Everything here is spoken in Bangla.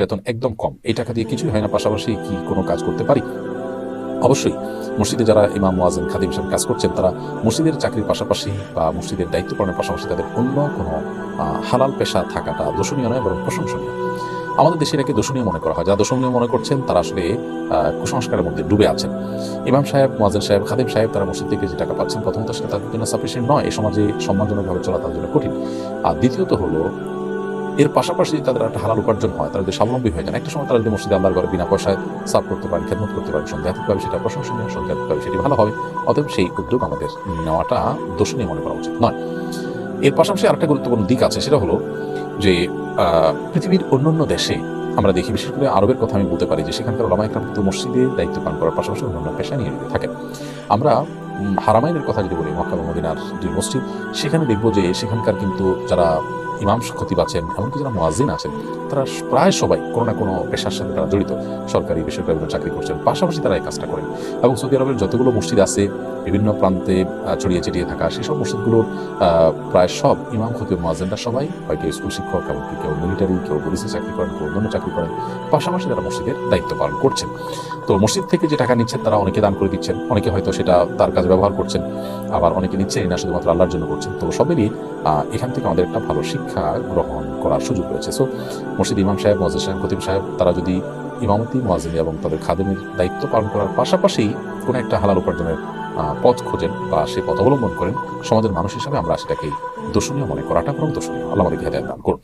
বেতন একদম কম, এই টাকা দিয়ে কিছুই হয় না, পাশাপাশি কি কোনো কাজ করতে পারি? অবশ্যই মসজিদে যারা ইমাম, মুয়াজ্জিন, খাদিম হিসেবে কাজ করছেন, তারা মসজিদের চাকরির পাশাপাশি বা মসজিদের দায়িত্ব পালনের পাশাপাশি তাদের অন্য কোনো হালাল পেশা থাকাটা দোষণীয় নয়, বরং প্রশংসনীয়। আমাদের দেশে এটাকে দোষণীয় মনে করা হয়। যারা দোষণীয় মনে করছেন তারা আসলে কুসংস্কারের মধ্যে ডুবে আছেন। ইমাম সাহেব, মুয়াজ্জিন সাহেব, খাদিম সাহেব তারা মসজিদ থেকে যে টাকা পাচ্ছেন, প্রথমত সেটা তাদের জন্য সাফিসিয়েন্ট নয়, এই সমাজে সম্মানজনকভাবে চলা তাদের জন্য কঠিন। আর দ্বিতীয়ত হলো, এর পাশাপাশি তাদের একটা হালাল উপার্জন হয়, তারা যদি স্বাবলম্বী হয়ে যান, একটা সময় তারা যদি মসজিদে আল্লাহর ঘরে বিনা পয়সায় সার্ভ করতে পারেন, খেদমত করতে পারেন, সন্দেহাতীতভাবে সেটা প্রশংসনীয়, সন্দেহাতীতভাবে সেটি ভালো হবে। অতএব সেই উদ্যোগ আমাদের নেওয়াটা দোষণীয় মনে করা উচিত নয়। এর পাশাপাশি আরেকটা গুরুত্বপূর্ণ দিক আছে, সেটা হলো যে পৃথিবীর অন্যান্য দেশে আমরা দেখি, বিশেষ করে আরবের কথা আমি বলতে পারি, যে সেখানকার ওলামা ইকরাম কিন্তু মসজিদে দায়িত্ব পালন করার পাশাপাশি অন্যান্য পেশা নিয়ে থাকেন। আমরা হারামাইনের কথা যদি বলি, মক্কা এবং মদিনার দুই মসজিদ, সেখানে দেখবো যে সেখানকার কিন্তু যারা ইমাম খতিব আছেন, এমনকি যারা মুয়াজ্জিন আছেন, তারা প্রায় সবাই কোনো না কোনো পেশার সাথে তারা জড়িত, সরকারি বেসরকারি চাকরি করছেন, পাশাপাশি তারা এই কাজটা করেন। এবং সৌদি আরবের যতগুলো মসজিদ আছে বিভিন্ন প্রান্তে ছড়িয়ে ছিটিয়ে থাকা, সেসব মসজিদগুলোর প্রায় সব ইমাম, খতিব, মুয়াজ্জিনরা সবাই হয়তো স্কুল শিক্ষক, এমনকি কেউ মিলিটারি, কেউ পুলিশে চাকরি করেন, কেউ অন্যান্য চাকরি করেন, পাশাপাশি তারা মসজিদের দায়িত্ব পালন করছেন। তো মসজিদ থেকে যে টাকা নিচ্ছেন, তারা অনেকে দান করে দিচ্ছেন, অনেকে হয়তো সেটা তার কাজে ব্যবহার করছেন, আবার অনেকে নিচ্ছেন না, শুধুমাত্র আল্লাহর জন্য করছেন। তো সব মিলিয়ে এখান থেকে আমাদের একটা ভালো শিক্ষা গ্রহণ করার সুযোগ রয়েছে। সো মসজিদ ইমাম সাহেব, মুয়াজ্জিন সাহেব, খতিব সাহেব তারা যদি ইমামতি, মুয়াজ্জিন এবং তাদের খাদেমের দায়িত্ব পালন করার পাশাপাশি কোনো একটা হালাল উপার্জনের পথ খোঁজেন বা সেই পথ অবলম্বন করেন, সমাজের মানুষ হিসাবে আমরা সেটাকে দোষণীয় মনে করাটা বরং দোষণীয়। আল্লাহ আমাদেরকে হেদায়েত দান করুন।